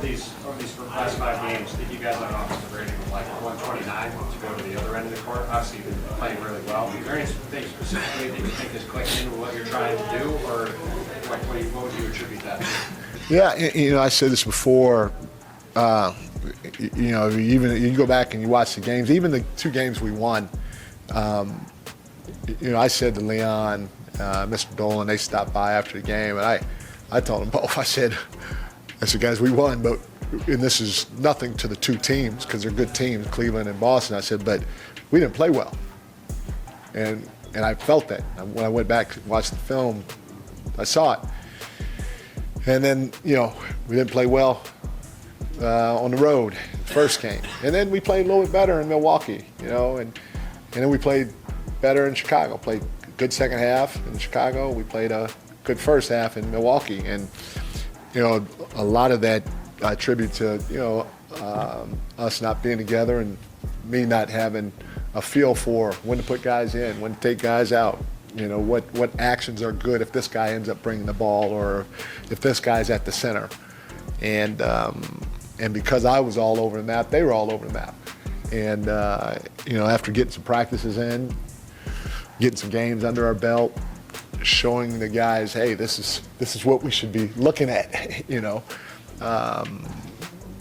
these last 5 games, did you guys have an offensive rating of like 129 to go to the other end of the court? Obviously, you've been playing really well. Is there anything specifically that you think is clicking with what you're trying to do, or what would you attribute that to? Yeah, I said this before. Even you go back and you watch the games, even the 2 games we won. I said to Leon, Mr. Dolan, they stopped by after the game, and I told them both. I said, guys, we won, and this is nothing to the 2 teams because they're good teams, Cleveland and Boston. I said, but we didn't play well, and I felt that when I went back and watched the film. I saw it, and then we didn't play well on the road first game, and then we played a little bit better in Milwaukee, and then we played better in Chicago. Played a good second half in Chicago. We played a good first half in Milwaukee, and a lot of that I attribute to us not being together and me not having a feel for when to put guys in, when to take guys out. What actions are good if this guy ends up bringing the ball or if this guy's at the center. And because I was all over the map, they were all over the map. And, after getting some practices in, getting some games under our belt, showing the guys, hey, this is what we should be looking at,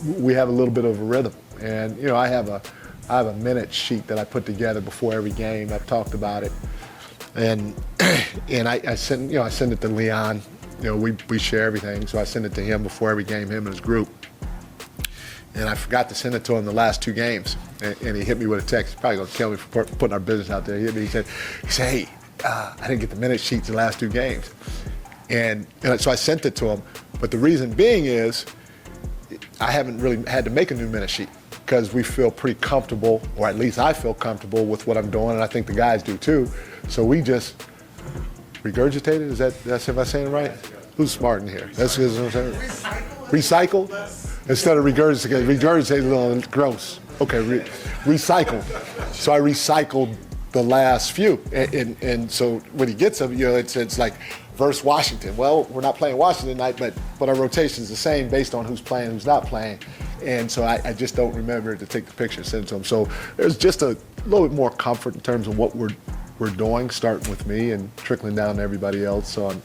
we have a little bit of a rhythm. And, I have a minute sheet that I put together before every game. I've talked about it. And I send it to Leon. We share everything, so I send it to him before every game, him and his group. And I forgot to send it to him the last 2 games, and he hit me with a text. He's probably gonna kill me for putting our business out there. He hit me. He said, "Hey, I didn't get the minute sheets the last 2 games," and so I sent it to him. But the reason being is, I haven't really had to make a new minute sheet because we feel pretty comfortable, or at least I feel comfortable with what I'm doing, and I think the guys do too. So we just regurgitated. That's if I'm saying it right? Who's smart in here? That's what I'm saying. Recycle instead of regurgitate. Regurgitate is a little gross. Okay, recycle. So I recycled the last few, and so when he gets them, it's like versus Washington. Well, we're not playing Washington tonight, but our rotation is the same based on who's playing, who's not playing, and so I just don't remember to take the picture and send it to him. So there's just a little bit more comfort in terms of what we're doing, starting with me and trickling down to everybody else on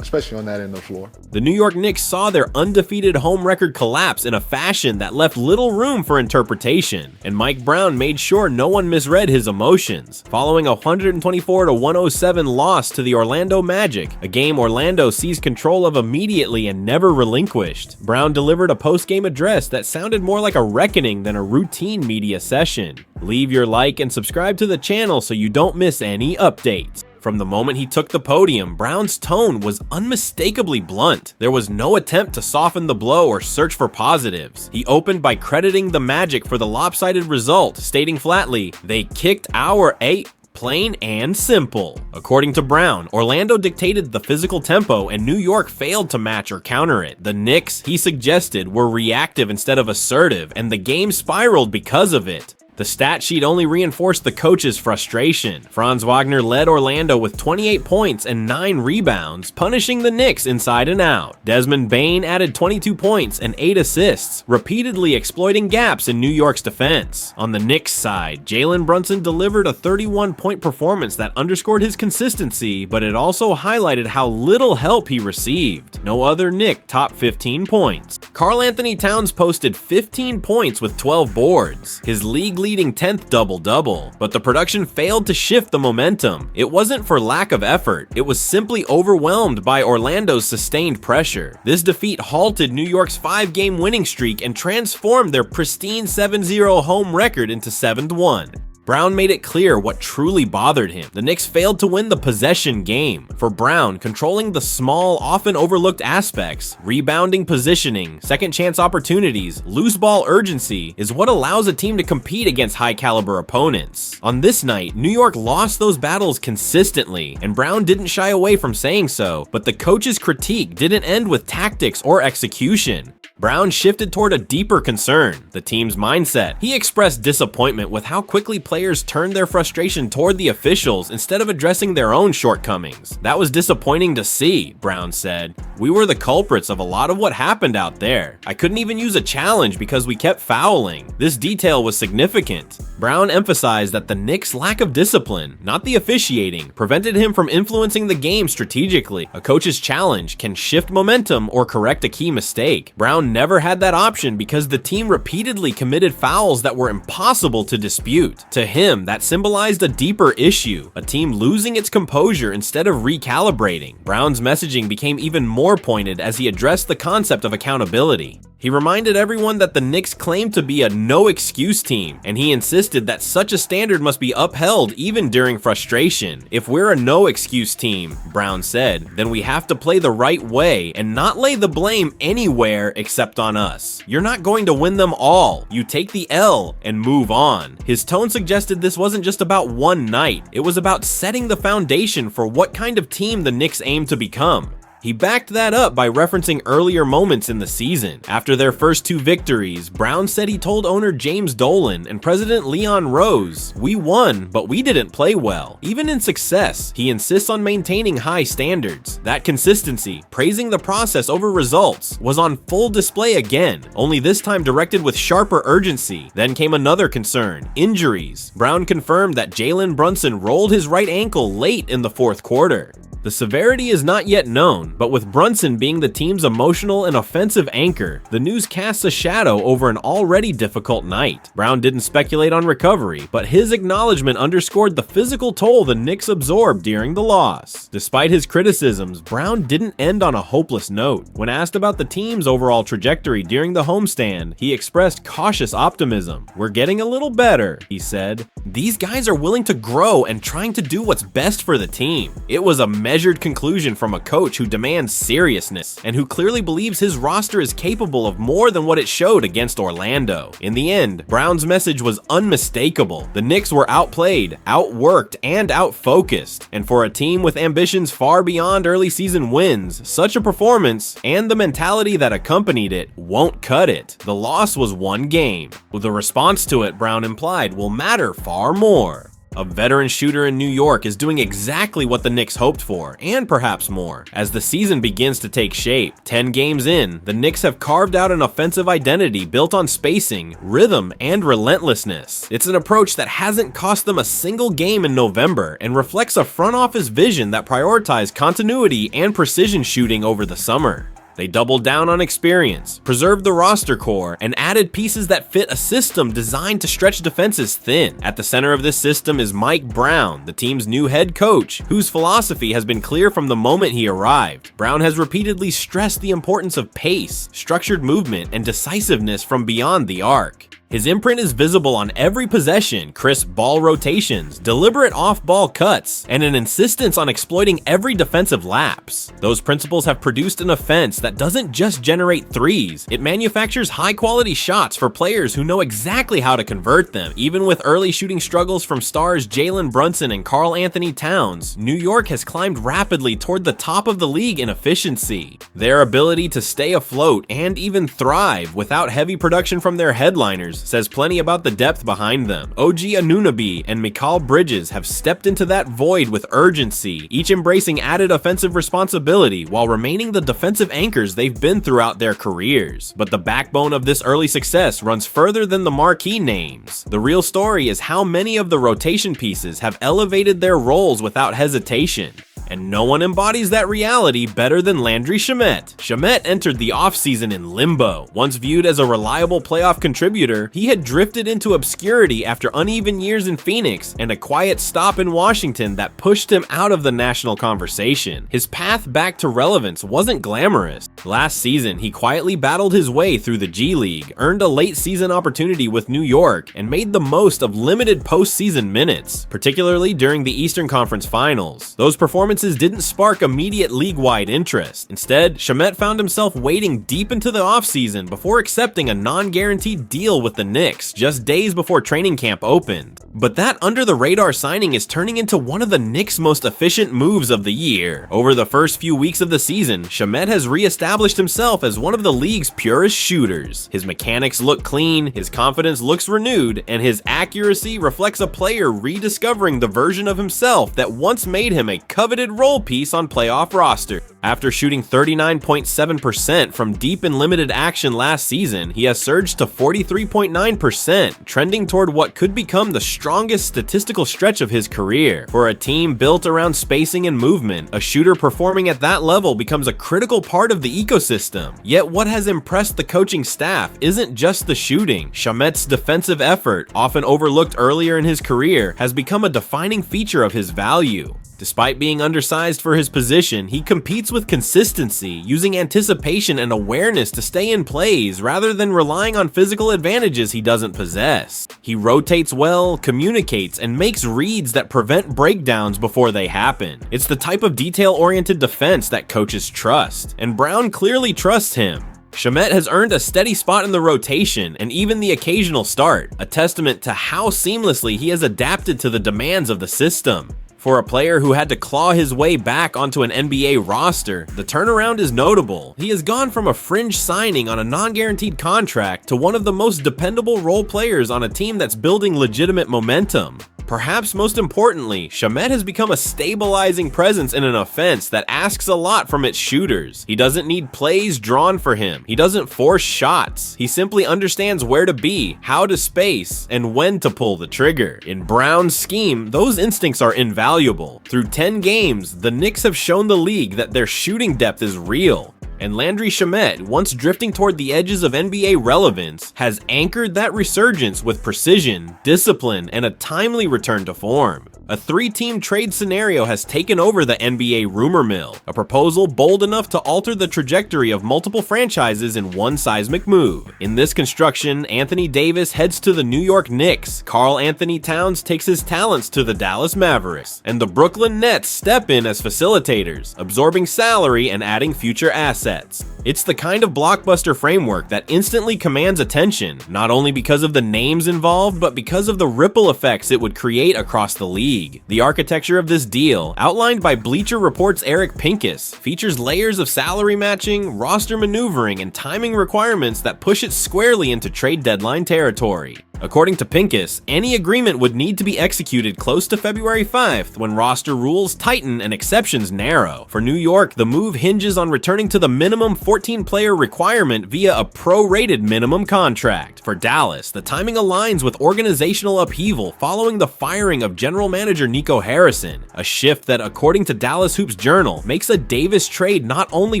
especially on that end of the floor. The New York Knicks saw their undefeated home record collapse in a fashion that left little room for interpretation, and Mike Brown made sure no one misread his emotions. Following a 124-107 loss to the Orlando Magic, a game Orlando seized control of immediately and never relinquished, Brown delivered a post-game address that sounded more like a reckoning than a routine media session. Leave your like and subscribe to the channel so you don't miss any updates. From the moment he took the podium, Brown's tone was unmistakably blunt. There was no attempt to soften the blow or search for positives. He opened by crediting the Magic for the lopsided result, stating flatly, "They kicked our eight." Plain and simple. According to Brown, Orlando dictated the physical tempo and New York failed to match or counter it. The Knicks, he suggested, were reactive instead of assertive, and the game spiraled because of it. The stat sheet only reinforced the coach's frustration. Franz Wagner led Orlando with 28 points and 9 rebounds, punishing the Knicks inside and out. Desmond Bane added 22 points and 8 assists, repeatedly exploiting gaps in New York's defense. On the Knicks side, Jalen Brunson delivered a 31-point performance that underscored his consistency, but it also highlighted how little help he received. No other Knick topped 15 points. Karl Anthony Towns posted 15 points with 12 boards, his league-leading 10th double-double, but the production failed to shift the momentum. It wasn't for lack of effort, it was simply overwhelmed by Orlando's sustained pressure. This defeat halted New York's 5-game winning streak and transformed their pristine 7-0 home record into 7-1. Brown made it clear what truly bothered him. The Knicks failed to win the possession game. For Brown, controlling the small, often overlooked aspects, rebounding positioning, second chance opportunities, loose ball urgency, is what allows a team to compete against high-caliber opponents. On this night, New York lost those battles consistently, and Brown didn't shy away from saying so, but the coach's critique didn't end with tactics or execution. Brown shifted toward a deeper concern, the team's mindset. He expressed disappointment with how quickly players turned their frustration toward the officials instead of addressing their own shortcomings. That was disappointing to see, Brown said. We were the culprits of a lot of what happened out there. I couldn't even use a challenge because we kept fouling. This detail was significant. Brown emphasized that the Knicks' lack of discipline, not the officiating, prevented him from influencing the game strategically. A coach's challenge can shift momentum or correct a key mistake. Brown never had that option because the team repeatedly committed fouls that were impossible to dispute. To him, that symbolized a deeper issue, a team losing its composure instead of recalibrating. Brown's messaging became even more pointed as he addressed the concept of accountability. He reminded everyone that the Knicks claimed to be a no-excuse team, and he insisted that such a standard must be upheld even during frustration. If we're a no-excuse team, Brown said, then we have to play the right way and not lay the blame anywhere except on us. You're not going to win them all. You take the L and move on. His tone suggested this wasn't just about one night. It was about setting the foundation for what kind of team the Knicks aim to become. He backed that up by referencing earlier moments in the season. After their first 2 victories, Brown said he told owner James Dolan and president Leon Rose, "We won, but we didn't play well." Even in success, he insists on maintaining high standards. That consistency, praising the process over results, was on full display again, only this time directed with sharper urgency. Then came another concern: injuries. Brown confirmed that Jalen Brunson rolled his right ankle late in the 4th quarter. The severity is not yet known, but with Brunson being the team's emotional and offensive anchor, the news casts a shadow over an already difficult night. Brown didn't speculate on recovery, but his acknowledgement underscored the physical toll the Knicks absorbed during the loss. Despite his criticisms, Brown didn't end on a hopeless note. When asked about the team's overall trajectory during the homestand, he expressed cautious optimism. "We're getting a little better," he said. "These guys are willing to grow and trying to do what's best for the team." It was a measured conclusion from a coach who demands seriousness and who clearly believes his roster is capable of more than what it showed against Orlando. In the end, Brown's message was unmistakable. The Knicks were outplayed, outworked, and outfocused. And for a team with ambitions far beyond early season wins, such a performance and the mentality that accompanied it won't cut it. The loss was one game. The response to it, Brown implied, will matter far more. A veteran shooter in New York is doing exactly what the Knicks hoped for, and perhaps more. As the season begins to take shape, 10 games in, the Knicks have carved out an offensive identity built on spacing, rhythm, and relentlessness. It's an approach that hasn't cost them a single game in November and reflects a front office vision that prioritized continuity and precision shooting over the summer. They doubled down on experience, preserved the roster core, and added pieces that fit a system designed to stretch defenses thin. At the center of this system is Mike Brown, the team's new head coach, whose philosophy has been clear from the moment he arrived. Brown has repeatedly stressed the importance of pace, structured movement, and decisiveness from beyond the arc. His imprint is visible on every possession: crisp ball rotations, deliberate off-ball cuts, and an insistence on exploiting every defensive lapse. Those principles have produced an offense that doesn't just generate threes, it manufactures high-quality shots for players who know exactly how to convert them. Even with early shooting struggles from stars Jalen Brunson and Karl Anthony Towns, New York has climbed rapidly toward the top of the league in efficiency. Their ability to stay afloat and even thrive without heavy production from their headliners says plenty about the depth behind them. OG Anunoby and Mikal Bridges have stepped into that void with urgency, each embracing added offensive responsibility while remaining the defensive anchors they've been throughout their careers. But the backbone of this early success runs further than the marquee names. The real story is how many of the rotation pieces have elevated their roles without hesitation. And no one embodies that reality better than Landry Shamet. Shamet entered the offseason in limbo. Once viewed as a reliable playoff contributor, he had drifted into obscurity after uneven years in Phoenix and a quiet stop in Washington that pushed him out of the national conversation. His path back to relevance wasn't glamorous. Last season, he quietly battled his way through the G League, earned a late season opportunity with New York, and made the most of limited postseason minutes, particularly during the Eastern Conference Finals. Those performances performances didn't spark immediate league-wide interest. Instead, Shamet found himself waiting deep into the offseason before accepting a non-guaranteed deal with the Knicks just days before training camp opened. But that under-the-radar signing is turning into one of the Knicks' most efficient moves of the year. Over the first few weeks of the season, Shamet has re-established himself as one of the league's purest shooters. His mechanics look clean, his confidence looks renewed, and his accuracy reflects a player rediscovering the version of himself that once made him a coveted role piece on playoff roster. After shooting 39.7% from deep in limited action last season, he has surged to 43.9%, trending toward what could become the strongest statistical stretch of his career. For a team built around spacing and movement, a shooter performing at that level becomes a critical part of the ecosystem. Yet what has impressed the coaching staff isn't just the shooting. Shamet's defensive effort, often overlooked earlier in his career, has become a defining feature of his value. Despite being undersized for his position, he competes with consistency, using anticipation and awareness to stay in plays rather than relying on physical advantages he doesn't possess. He rotates well, communicates, and makes reads that prevent breakdowns before they happen. It's the type of detail-oriented defense that coaches trust, and Brown clearly trusts him. Shamet has earned a steady spot in the rotation and even the occasional start, a testament to how seamlessly he has adapted to the demands of the system. For a player who had to claw his way back onto an NBA roster, the turnaround is notable. He has gone from a fringe signing on a non-guaranteed contract to one of the most dependable role players on a team that's building legitimate momentum. Perhaps most importantly, Shamet has become a stabilizing presence in an offense that asks a lot from its shooters. He doesn't need plays drawn for him. He doesn't force shots. He simply understands where to be, how to space, and when to pull the trigger. In Brown's scheme, those instincts are invaluable. Through 10 games, the Knicks have shown the league that their shooting depth is real. And Landry Shamet, once drifting toward the edges of NBA relevance, has anchored that resurgence with precision, discipline, and a timely return to form. A 3-team trade scenario has taken over the NBA rumor mill, a proposal bold enough to alter the trajectory of multiple franchises in one seismic move. In this construction, Anthony Davis heads to the New York Knicks, Karl Anthony Towns takes his talents to the Dallas Mavericks, and the Brooklyn Nets step in as facilitators, absorbing salary and adding future assets. It's the kind of blockbuster framework that instantly commands attention, not only because of the names involved, but because of the ripple effects it would create across the league. The architecture of this deal, outlined by Bleacher Report's Eric Pincus, features layers of salary matching, roster maneuvering, and timing requirements that push it squarely into trade deadline territory. According to Pincus, any agreement would need to be executed close to February 5th when roster rules tighten and exceptions narrow. For New York, the move hinges on returning to the minimum 14-player requirement via a pro-rated minimum contract. For Dallas, the timing aligns with organizational upheaval following the firing of general manager Nico Harrison, a shift that, according to Dallas Hoops Journal, makes a Davis trade not only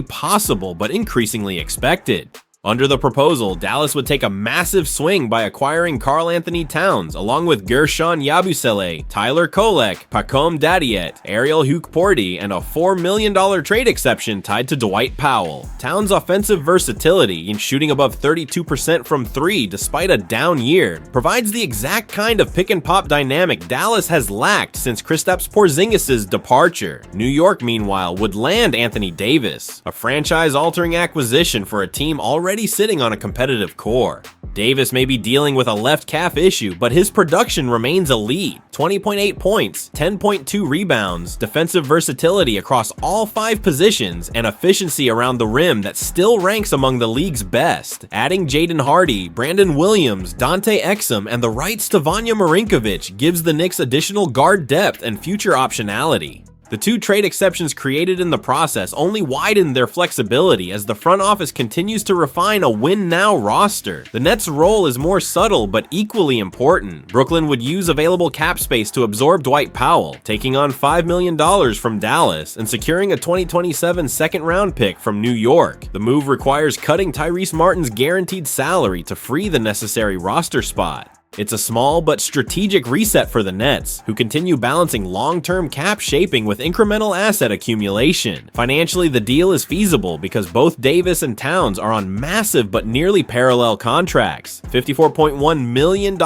possible but increasingly expected. Under the proposal, Dallas would take a massive swing by acquiring Karl Anthony Towns, along with Gershon Yabusele, Tyler Kolek, Pacom Dadiet, Ariel Hukporti, and a $4 million trade exception tied to Dwight Powell. Towns' offensive versatility in shooting above 32% from 3 despite a down year provides the exact kind of pick-and-pop dynamic Dallas has lacked since Kristaps Porzingis' departure. New York, meanwhile, would land Anthony Davis, a franchise-altering acquisition for a team already sitting on a competitive core. Davis may be dealing with a left calf issue, but his production remains elite. 20.8 points, 10.2 rebounds, defensive versatility across all 5 positions, and efficiency around the rim that still ranks among the league's best. Adding Jaden Hardy, Brandon Williams, Dante Exum, and the rights to Vanya Marinkovic gives the Knicks additional guard depth and future optionality. The 2 trade exceptions created in the process only widen their flexibility as the front office continues to refine a win-now roster. The Nets' role is more subtle but equally important. Brooklyn would use available cap space to absorb Dwight Powell, taking on $5 million from Dallas and securing a 2027 second-round pick from New York. The move requires cutting Tyrese Martin's guaranteed salary to free the necessary roster spot. It's a small but strategic reset for the Nets, who continue balancing long-term cap shaping with incremental asset accumulation. Financially, the deal is feasible because both Davis and Towns are on massive but nearly parallel contracts. $54.1 million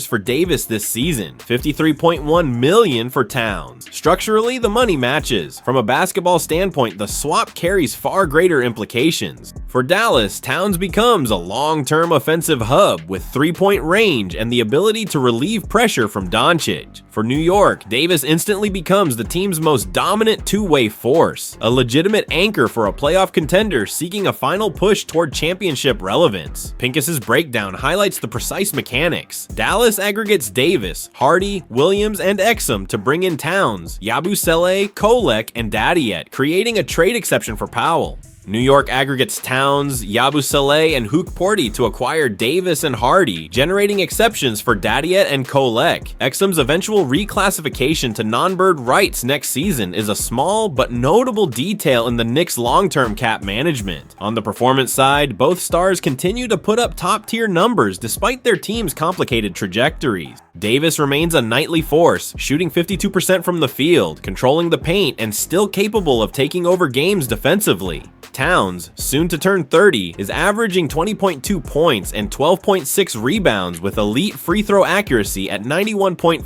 for Davis this season, $53.1 million for Towns. Structurally, the money matches. From a basketball standpoint, the swap carries far greater implications. For Dallas, Towns becomes a long-term offensive hub with three-point range and the ability to relieve pressure from Doncic. For New York, Davis instantly becomes the team's most dominant two-way force, a legitimate anchor for a playoff contender seeking a final push toward championship relevance. Pincus's breakdown highlights the precise mechanics. Dallas aggregates Davis, Hardy, Williams, and Exum to bring in Towns, Yabusele, Kolek, and Dadiet, creating a trade exception for Powell. New York aggregates Towns, Yabusele, and Hook Porty to acquire Davis and Hardy, generating exceptions for Dadiet and Kolek. Exum's eventual reclassification to non-bird rights next season is a small but notable detail in the Knicks' long-term cap management. On the performance side, both stars continue to put up top-tier numbers despite their team's complicated trajectories. Davis remains a nightly force, shooting 52% from the field, controlling the paint, and still capable of taking over games defensively. Towns, soon to turn 30, is averaging 20.2 points and 12.6 rebounds with elite free throw accuracy at 91.4%,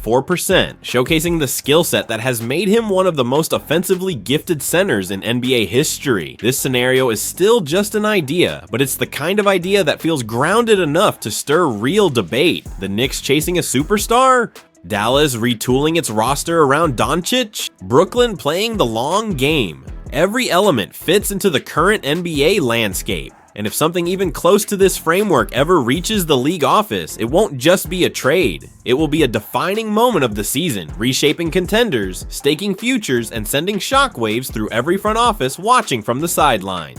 showcasing the skill set that has made him one of the most offensively gifted centers in NBA history. This scenario is still just an idea, but it's the kind of idea that feels grounded enough to stir real debate. The Knicks chasing a superstar? Dallas retooling its roster around Doncic? Brooklyn playing the long game? Every element fits into the current NBA landscape. And if something even close to this framework ever reaches the league office, it won't just be a trade. It will be a defining moment of the season, reshaping contenders, staking futures, and sending shockwaves through every front office watching from the sideline.